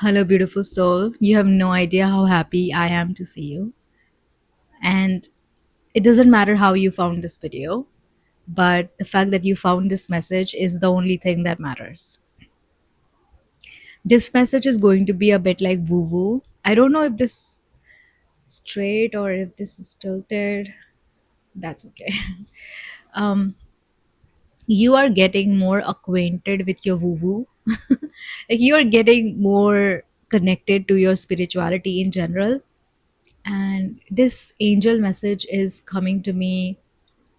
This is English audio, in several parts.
Hello, beautiful soul. You have no idea how happy I am to see you. And it doesn't matter how you found this video, but the fact that you found this message is the only thing that matters. This message is going to be a bit like woo woo. I don't know if this is straight or if this is tilted. That's okay. Um, you are getting more acquainted with your woo woo. Like you are getting more connected to your spirituality in general, and this angel message is coming to me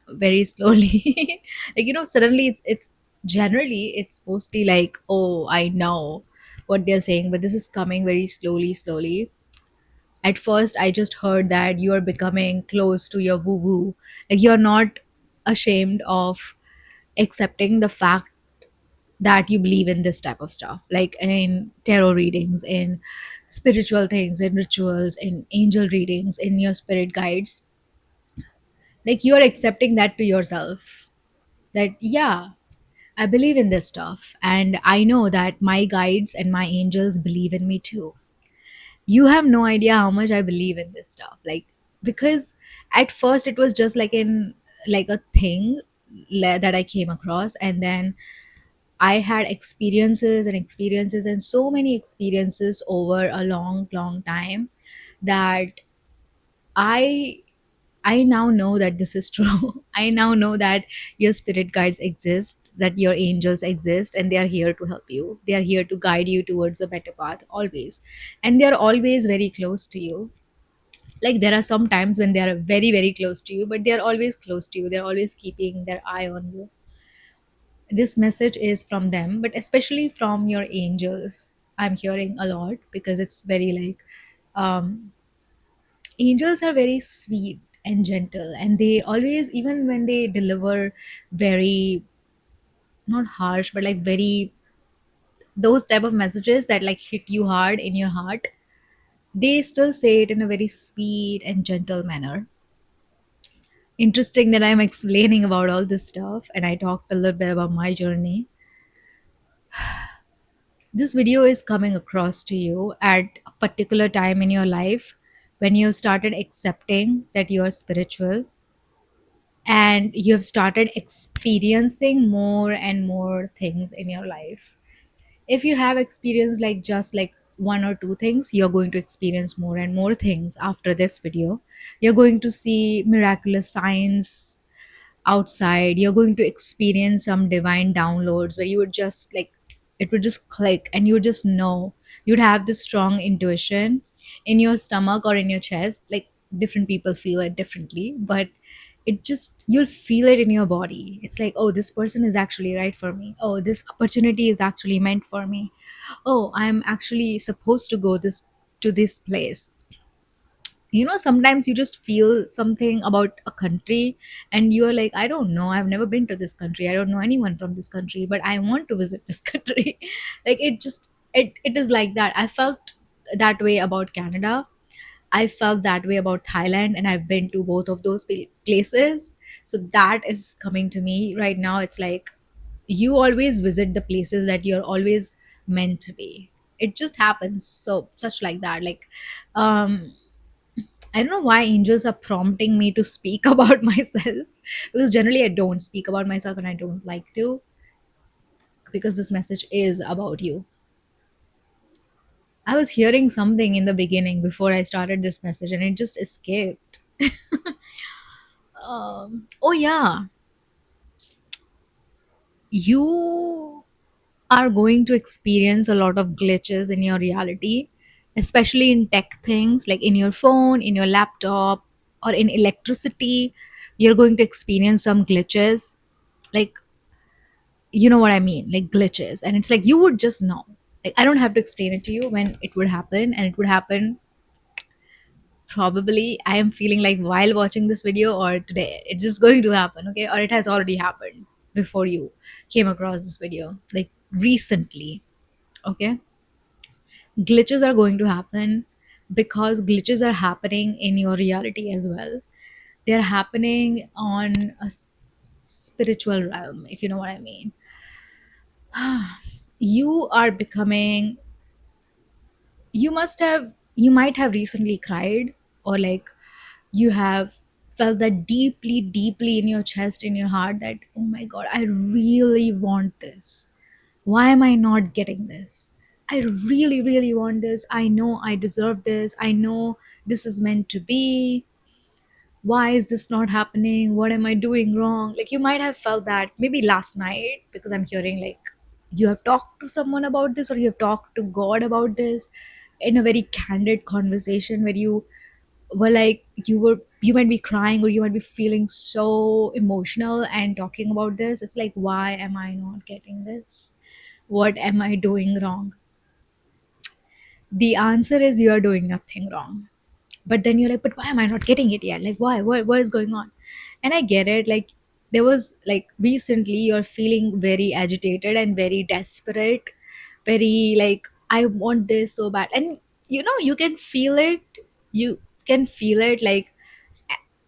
very slowly. Like suddenly it's generally it's mostly like, oh, I know what they're saying, but this is coming very slowly. At first I just heard that you are becoming close to your woo woo. Like you're not ashamed of accepting the fact that you believe in this type of stuff, like in tarot readings, in spiritual things, in rituals, in angel readings, in your spirit guides. Like you are accepting that to yourself, that yeah, I believe in this stuff, and I know that my guides and my angels believe in me too. You have no idea how much I believe in this stuff, like, because at first it was just like in like a thing that I came across, and then I had experiences and experiences and so many experiences over a long time that I I now know that this is true. I now know that your spirit guides exist, that your angels exist, and they are here to help you. They are here to guide you towards a better path always. And they are always very close to you. Like there are some times when they are very close to you, but they are always close to you. They're always keeping their eye on you. This message is from them, but especially from your angels. I'm hearing a lot because it's very like angels are very sweet and gentle, and they always, even when they deliver very, not harsh, but like very, those type of messages that like hit you hard in your heart, they still say it in a very sweet and gentle manner. Interesting that I'm explaining about all this stuff and I talked a little bit about my journey. This video is coming across to you at a particular time in your life when you started accepting that you are spiritual, and you have started experiencing more and more things in your life. If you have experienced like just like one or two things, you're going to experience more and more things after this video. You're going to see miraculous signs outside. You're going to experience some divine downloads where you would just like, it would just click and you would just know. You'd have this strong intuition in your stomach or in your chest. Like different people feel it differently, but it just, you'll feel it in your body. It's like, oh, this person is actually right for me. Oh, this opportunity is actually meant for me. Oh, I'm actually supposed to go this to this place. Sometimes you just feel something about a country and you're like, I don't know, I've never been to this country, I don't know anyone from this country, but I want to visit this country. Like it is like that. I felt that way about Canada. I felt that way about Thailand, and I've been to both of those places. So that is coming to me right now. It's like you always visit the places that you're always meant to be. It just happens. So such like that. Like um I don't know why angels are prompting me to speak about myself, because generally I don't speak about myself and I don't like to, because this message is about you. I was hearing something in the beginning before I started this message and it just escaped. Oh, yeah. You are going to experience a lot of glitches in your reality, especially in tech things like in your phone, in your laptop, or in electricity. You're going to experience some glitches. Like, you know what I mean? Like glitches. And it's like you would just know. Like, I don't have to explain it to you when it would happen, and it would happen probably, I am feeling like, while watching this video or today. It's just going to happen, okay? Or it has already happened before you came across this video, like recently, okay? Glitches are going to happen because glitches are happening in your reality as well. They're happening on a spiritual realm, if you know what I mean. You are becoming you might have recently cried, or like you have felt that deeply deeply in your chest, in your heart, that oh my god, I really want this. Why am I not getting this? I really really want this. I know I deserve this. I know this is meant to be. Why is this not happening? What am I doing wrong? Like you might have felt that maybe last night, because I'm hearing like you have talked to someone about this, or you have talked to God about this in a very candid conversation where you were like, you might be crying, or you might be feeling so emotional and talking about this. It's like, why am I not getting this? What am I doing wrong? The answer is you are doing nothing wrong. But then you're like, but why am I not getting it yet? Like, why? What is going on? And I get it. Like, there was like recently you're feeling very agitated and very desperate, very like, I want this so bad. And you can feel it. You can feel it. Like,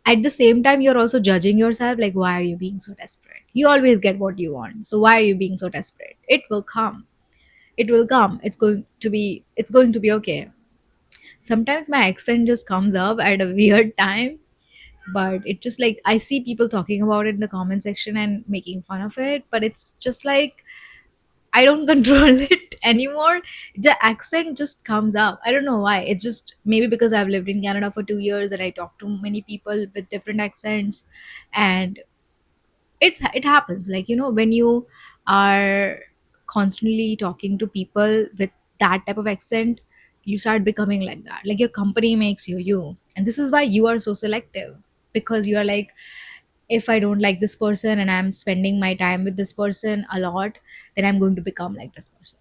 at the same time, you're also judging yourself. Like, why are you being so desperate? You always get what you want. So why are you being so desperate? It will come. It will come. It's going to be okay. Sometimes my accent just comes up at a weird time, but it just like I see people talking about it in the comment section and making fun of it, but it's just like I don't control it anymore. The accent just comes up. I don't know why. It's just maybe because I've lived in Canada for 2 years and I talk to many people with different accents, and it happens. Like when you are constantly talking to people with that type of accent, you start becoming like that. Like your company makes you, and this is why you are so selective, because you are like, if I don't like this person and I'm spending my time with this person a lot, then I'm going to become like this person.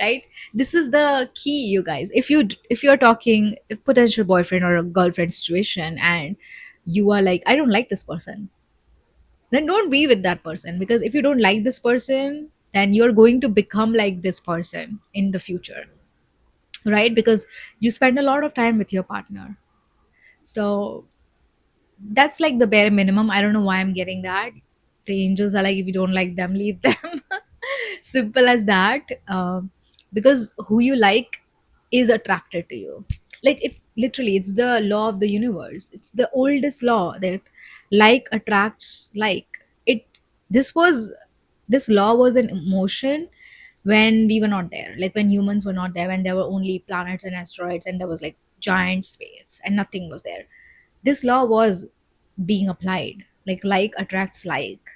Right? This is the key, you guys. If you're talking a potential boyfriend or a girlfriend situation, and you are like, I don't like this person, then don't be with that person, because if you don't like this person, then you're going to become like this person in the future, right? Because you spend a lot of time with your partner. So that's like the bare minimum. I don't know why I'm getting that. The angels are like, if you don't like them, leave them. Simple as that. Because who you like is attracted to you. Like it literally, it's the law of the universe. It's the oldest law that like attracts like. It this was this law was an emotion when we were not there, like when humans were not there, when there were only planets and asteroids and there was like giant space and nothing was there. This law was being applied, like attracts like,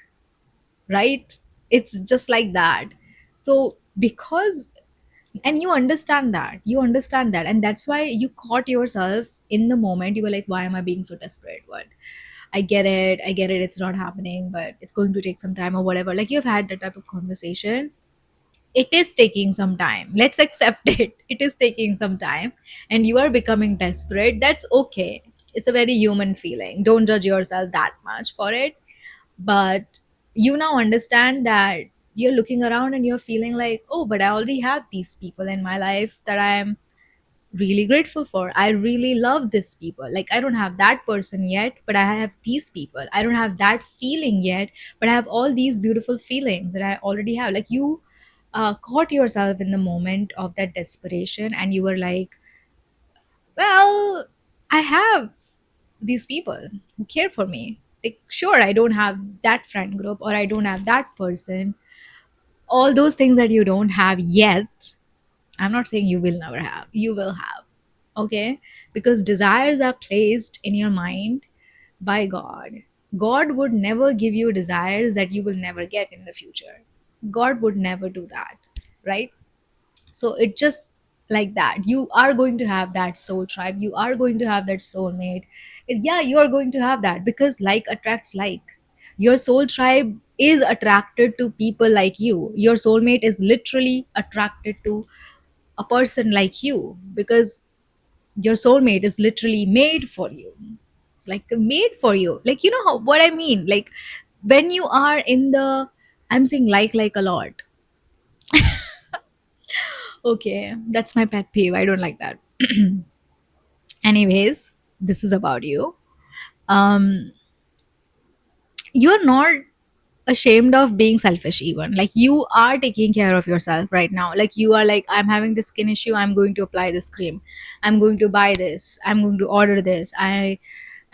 right? It's just like that. So because, and you understand that, and that's why you caught yourself in the moment. You were like, why am I being so desperate? What? I get it, it's not happening, but it's going to take some time or whatever. Like you've had that type of conversation. It is taking some time, let's accept it. It is taking some time, and you are becoming desperate. That's okay. It's a very human feeling. Don't judge yourself that much for it. But you now understand that you're looking around and you're feeling like, oh, but I already have these people in my life that I'm really grateful for. I really love these people. Like I don't have that person yet, but I have these people. I don't have that feeling yet, but I have all these beautiful feelings that I already have. Like you caught yourself in the moment of that desperation, and you were like, well, I have these people who care for me. Like sure, I don't have that friend group, or I don't have that person. All those things that you don't have yet, I'm not saying you will never have. You will have. Okay? Because desires are placed in your mind by God. God would never give you desires that you will never get in the future. God would never do that. Right? So it just like that. You are going to have that soul tribe. You are going to have that soulmate. Yeah, you are going to have that, because like attracts like. Your soul tribe is attracted to people like you. Your soulmate is literally attracted to a person like you, because your soulmate is literally made for you. Like made for you. Like what I mean? Like when you are in the, I'm saying like a lot. Okay, that's my pet peeve. I don't like that. Anyways, this is about you. Um you're not ashamed of being selfish, even like you are taking care of yourself right now. Like you are like, I'm having this skin issue, I'm going to apply this cream, I'm going to buy this, I'm going to order this, I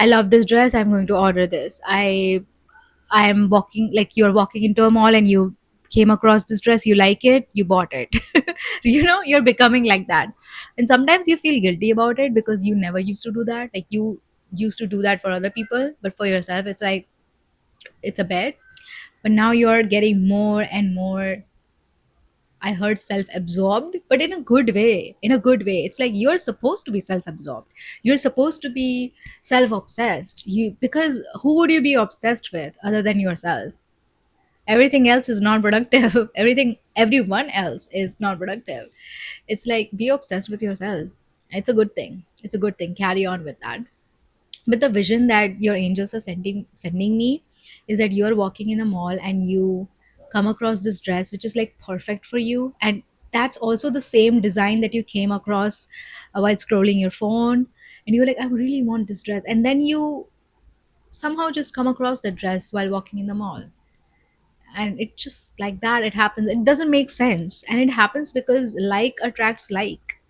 love this dress, I'm going to order this. I am walking, like you're walking into a mall and you came across this dress, you like it, you bought it. You're becoming like that. And sometimes you feel guilty about it because you never used to do that. Like you used to do that for other people, but for yourself it's like, it's a bit. But now you're getting more and more, I heard, self-absorbed, but in a good way. In a good way. It's like you're supposed to be self-absorbed. You're supposed to be self-obsessed. You, because who would you be obsessed with other than yourself? Everything else is not productive. Everyone else is not productive. It's like, be obsessed with yourself. It's a good thing. It's a good thing. Carry on with that. But the vision that your angels are sending me is that you're walking in a mall and you come across this dress which is like perfect for you, and that's also the same design that you came across while scrolling your phone, and you're like, I really want this dress, and then you somehow just come across the dress while walking in the mall. And it just like that, it happens. It doesn't make sense, and it happens because like attracts like.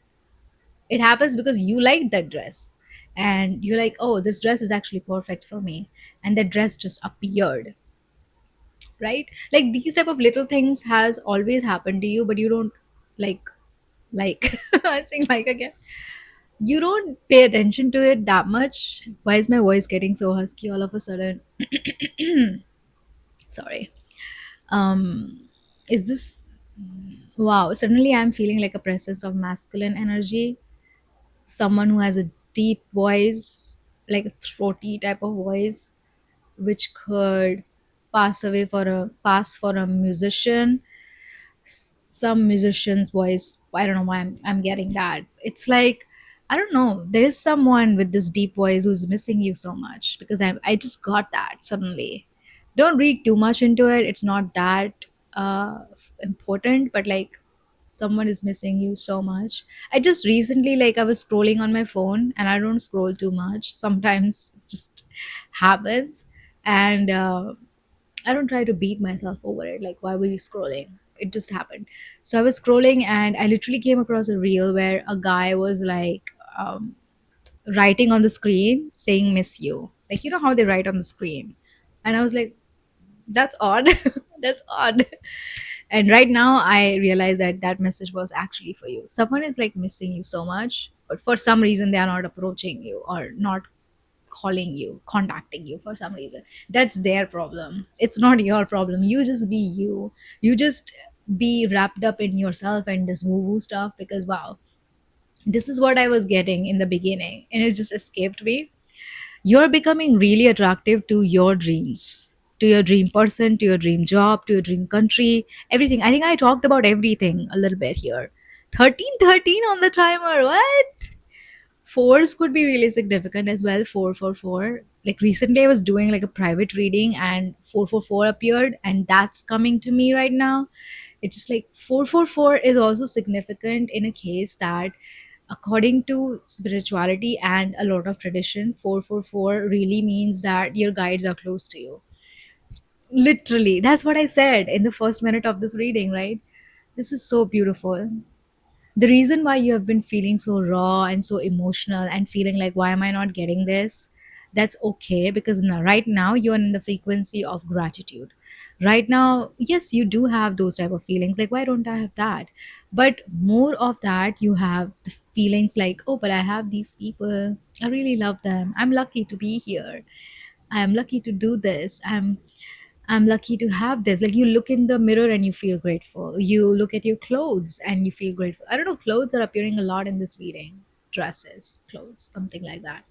It happens because you like that dress, and you're like, oh, this dress is actually perfect for me, and that dress just appeared, right? Like these type of little things has always happened to you, but you don't like I'm saying like again, you don't pay attention to it that much. Why is my voice getting so husky all of a sudden? Sorry. Is this, wow, suddenly I'm feeling like a presence of masculine energy, someone who has a deep voice, like a throaty type of voice, which could pass for a musician. Some musician's voice, I don't know why I'm getting that. It's like, I don't know, there is someone with this deep voice who's missing you so much, because I just got that suddenly. Don't read too much into it, it's not that important, but like, someone is missing you so much. I just recently, like, I was scrolling on my phone, and I don't scroll too much, sometimes it just happens. And I don't try to beat myself over it. Like, why were you scrolling? It just happened. So I was scrolling and I literally came across a reel where a guy was like, writing on the screen saying miss you. Like, you know how they write on the screen. And I was like, that's odd. That's odd. And right now I realize that that message was actually for you. Someone is like missing you so much, but for some reason they are not approaching you or not calling you, contacting you for some reason. That's their problem. It's not your problem. You just be you. You just be wrapped up in yourself and this woo woo stuff, because wow, this is what I was getting in the beginning and it just escaped me. You're becoming really attractive to your dreams, to your dream person, to your dream job, to your dream country, everything. I think I talked about everything a little bit here. 1313 on the timer. What? Fours could be really significant as well. 444. Like recently I was doing like a private reading and 444 appeared, and that's coming to me right now. It's just like 444 is also significant in a case that, according to spirituality and a lot of tradition, 444 really means that your guides are close to you. Literally, that's what I said in the first minute of this reading, right? This is so beautiful. The reason why you have been feeling so raw and so emotional and feeling like, why am I not getting this, that's okay, because now, right now you're in the frequency of gratitude. Right now, yes, you do have those type of feelings like, why don't I have that? But more of that, you have the feelings like, oh, but I have these people, I really love them, I'm lucky to be here, I'm lucky to do this, I'm lucky to have this. Like, you look in the mirror and you feel grateful. You look at your clothes and you feel grateful. I don't know, clothes are appearing a lot in this reading. Dresses, clothes, something like that.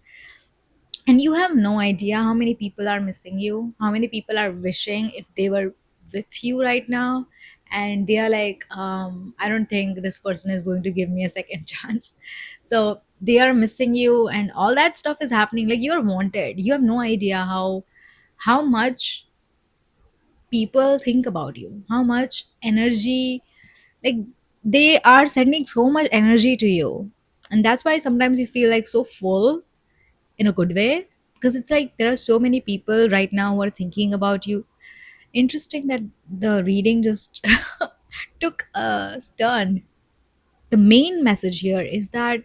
And you have no idea how many people are missing you, how many people are wishing if they were with you right now. And they are like, I don't think this person is going to give me a second chance. So they are missing you, and all that stuff is happening. Like, you're wanted. You have no idea how much people think about you, how much energy, like, they are sending so much energy to you. And that's why sometimes you feel like so full, in a good way, because it's like there are so many people right now who are thinking about you. Interesting that the reading just took a turn. The main message here is that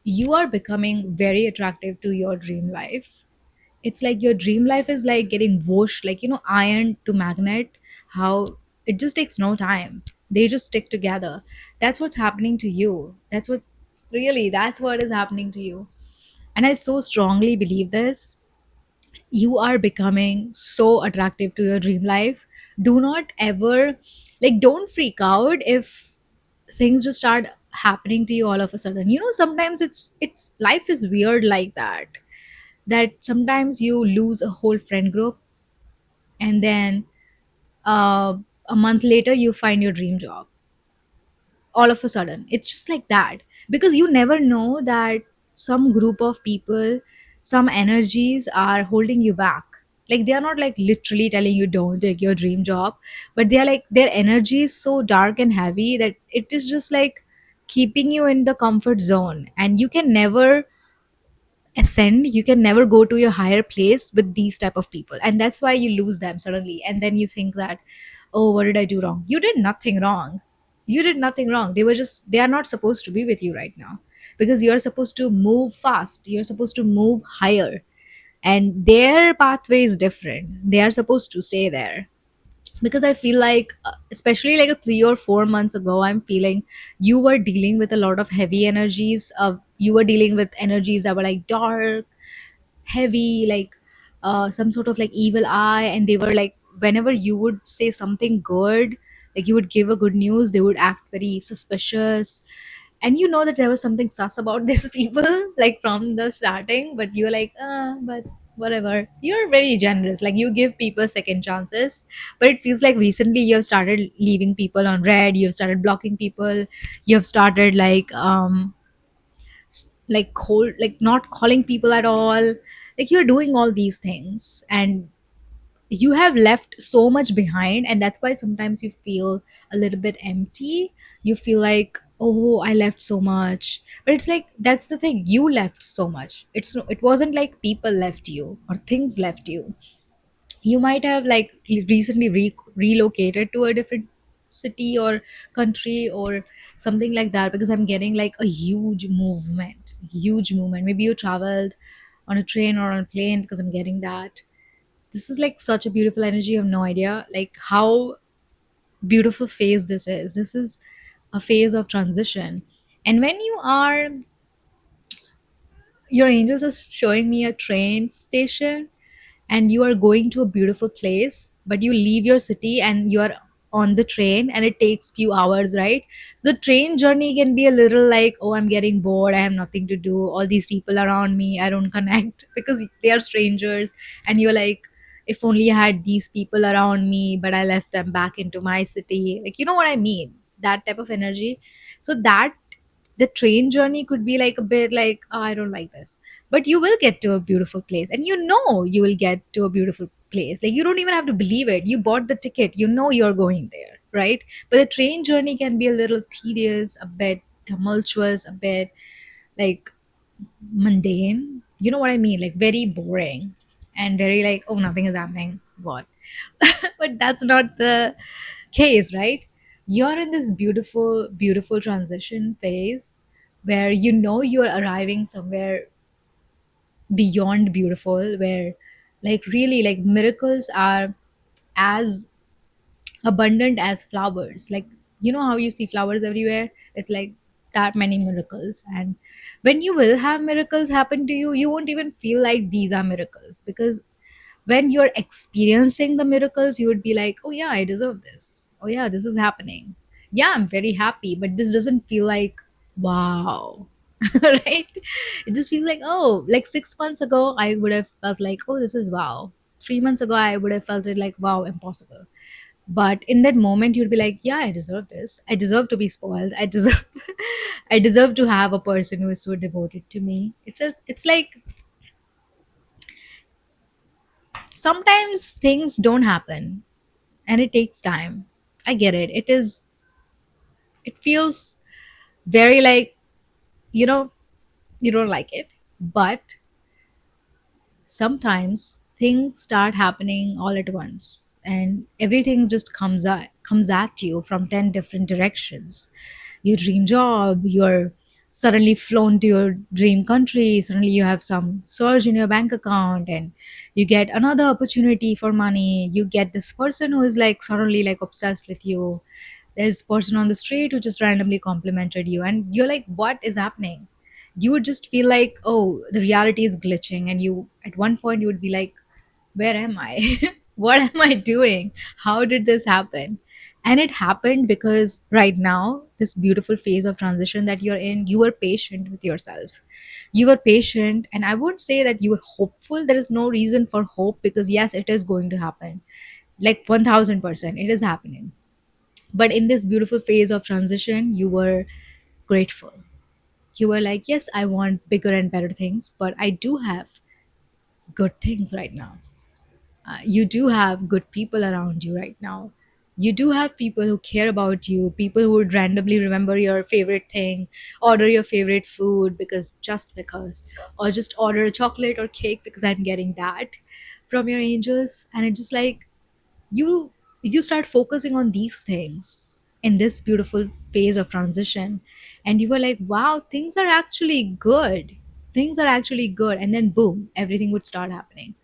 you are becoming very attractive to your dream life. It's like your dream life is like getting whooshed, like, iron to magnet, how it just takes no time. They just stick together. That's what's happening to you. That's what is happening to you. And I so strongly believe this. You are becoming so attractive to your dream life. Do not ever, like, don't freak out if things just start happening to you all of a sudden. Sometimes it's life is weird like that, that sometimes you lose a whole friend group, and then uh, a month later you find your dream job all of a sudden. It's just like that, because you never know that some group of people, some energies are holding you back. Like, they are not like literally telling you don't take your dream job, but they are like, their energy is so dark and heavy that it is just like keeping you in the comfort zone, and you can never ascend, you can never go to your higher place with these type of people, and that's why you lose them suddenly. And then you think that, oh, what did I do wrong? You did nothing wrong. You did nothing wrong. They are not supposed to be with you right now, because you're supposed to move fast, you're supposed to move higher, and their pathway is different. They are supposed to stay there. Because I feel like, especially like a 3 or 4 months ago, I'm feeling you were dealing with a lot of heavy energies. You were dealing with energies that were like dark, heavy, like some sort of like evil eye, and they were like, whenever you would say something good, like you would give a good news, they would act very suspicious. And you know that there was something sus about these people, like from the starting, but you're like, but whatever. You're very generous, like you give people second chances. But it feels like recently you've started leaving people on red, you've started blocking people, you've started like cold, like not calling people at all. Like, you're doing all these things, and you have left so much behind, and that's why sometimes you feel a little bit empty. You feel like, oh, I left so much. But it's like, that's the thing, you left so much. It wasn't like people left you or things left you. You might have like recently relocated to a different city or country or something like that, because I'm getting like a huge movement. Maybe you traveled on a train or on a plane, because I'm getting that. This is like such a beautiful energy. You have no idea like how beautiful phase this is a phase of transition. And when you are, your angels are showing me a train station, and you are going to a beautiful place, but you leave your city and you are on the train, and it takes few hours, right? So the train journey can be a little like, oh, I'm getting bored, I have nothing to do, all these people around me, I don't connect because they are strangers. And you're like, if only I had these people around me, but I left them back into my city, like, you know what I mean, that type of energy. So that the train journey could be like a bit like, oh, I don't like this. But you will get to a beautiful place, and you know you will get to a beautiful place. Like, you don't even have to believe it, you bought the ticket, you know you're going there, right? But the train journey can be a little tedious, a bit tumultuous, a bit like mundane. You know what I mean? Like, very boring, and very like, oh, nothing is happening, what? But that's not the case, right? You're in this beautiful, beautiful transition phase where you know you're arriving somewhere beyond beautiful, where like really like miracles are as abundant as flowers. Like, you know how you see flowers everywhere? It's like that many miracles. And when you will have miracles happen to you, you won't even feel like these are miracles, because when you're experiencing the miracles, you would be like, oh yeah, I deserve this, oh yeah, this is happening, yeah, I'm very happy. But this doesn't feel like, wow. Right? It just feels like, oh, like 6 months ago I would have felt like, oh, this is wow. 3 months ago I would have felt it like, wow, impossible. But in that moment you'd be like, yeah, I deserve this, I deserve to be spoiled, I deserve I deserve to have a person who is so devoted to me. It's like, sometimes things don't happen, and it takes time. I get it. It feels very like, you know, you don't like it. But sometimes things start happening all at once, and everything just comes at you from 10 different directions. Your dream job, you're suddenly flown to your dream country, suddenly you have some surge in your bank account, and you get another opportunity for money. You get this person who is like suddenly like obsessed with you. There's person on the street who just randomly complimented you, and you're like, what is happening? You would just feel like, oh, the reality is glitching, and you at one point you would be like, where am I? What am I doing? How did this happen? And it happened because right now, this beautiful phase of transition that you're in, you were patient with yourself. You were patient, and I won't say that you were hopeful. There is no reason for hope, because yes, it is going to happen. Like 1000%, it is happening. But in this beautiful phase of transition, you were grateful. You were like, yes, I want bigger and better things, but I do have good things right now. You do have good people around you right now. You do have people who care about you, people who would randomly remember your favorite thing, order your favorite food because just because, or just order a chocolate or cake because I'm getting that from your angels. And it's just like you you start focusing on these things in this beautiful phase of transition, and you were like, wow, things are actually good. Things are actually good, and then boom, everything would start happening,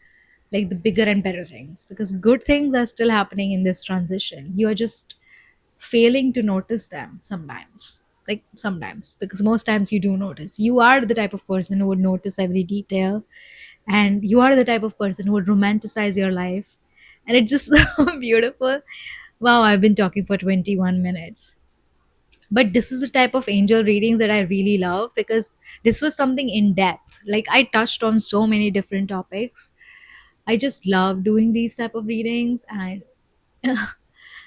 like the bigger and better things, because good things are still happening in this transition. You are just failing to notice them sometimes. Like sometimes, because most times you do notice. You are the type of person who would notice every detail, and you are the type of person who would romanticize your life. And it's just so beautiful. Wow, I've been talking for 21 minutes. But this is the type of angel readings that I really love, because this was something in depth. Like I touched on so many different topics. I just love doing these type of readings, and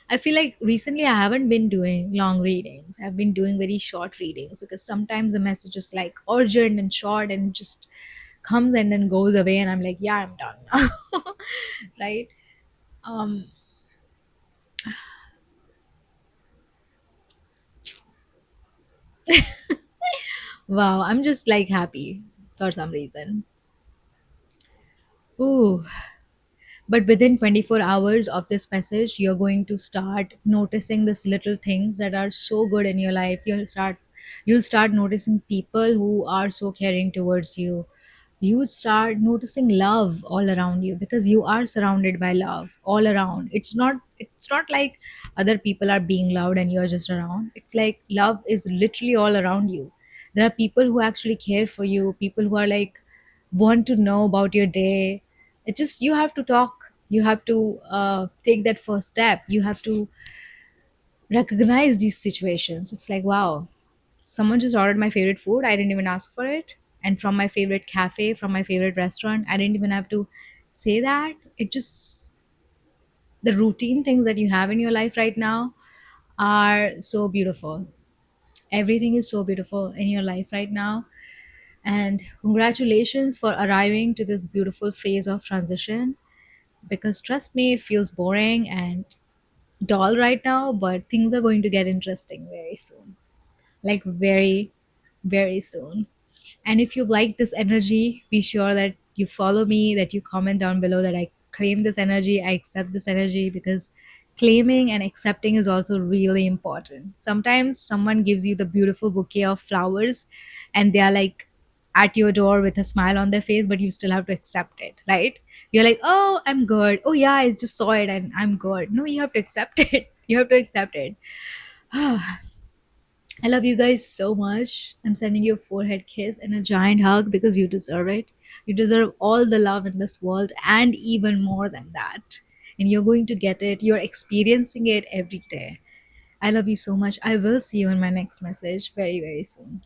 I feel like recently I haven't been doing long readings. I've been doing very short readings, because sometimes the message is like urgent and short and just comes and then goes away, and I'm like, yeah, I'm done now. Right? Um wow, I'm just like happy for some reason. Ooh. But within 24 hours of this message, you're going to start noticing these little things that are so good in your life. You'll start noticing people who are so caring towards you. You start noticing love all around you, because you are surrounded by love all around. It's not like other people are being loved and you're just around. It's like love is literally all around you. There are people who actually care for you, people who are like want to know about your day. It just, you have to talk, you have to take that first step, you have to recognize these situations. It's like, wow, someone just ordered my favorite food, I didn't even ask for it, and from my favorite cafe, from my favorite restaurant, I didn't even have to say that. It just, the routine things that you have in your life right now are so beautiful. Everything is so beautiful in your life right now. And congratulations for arriving to this beautiful phase of transition, because trust me, it feels boring and dull right now, but things are going to get interesting very soon. Like very, very soon. And if you like this energy, be sure that you follow me, that you comment down below that I claim this energy, I accept this energy, because claiming and accepting is also really important. Sometimes someone gives you the beautiful bouquet of flowers and they are like at your door with a smile on their face, but you still have to accept it, right? You're like, oh, I'm good. Oh, yeah, I just saw it and I'm good. No, you have to accept it. You have to accept it. I love you guys so much. I'm sending you a forehead kiss and a giant hug, because you deserve it. You deserve all the love in this world and even more than that. And you're going to get it. You're experiencing it every day. I love you so much. I will see you in my next message very, very soon.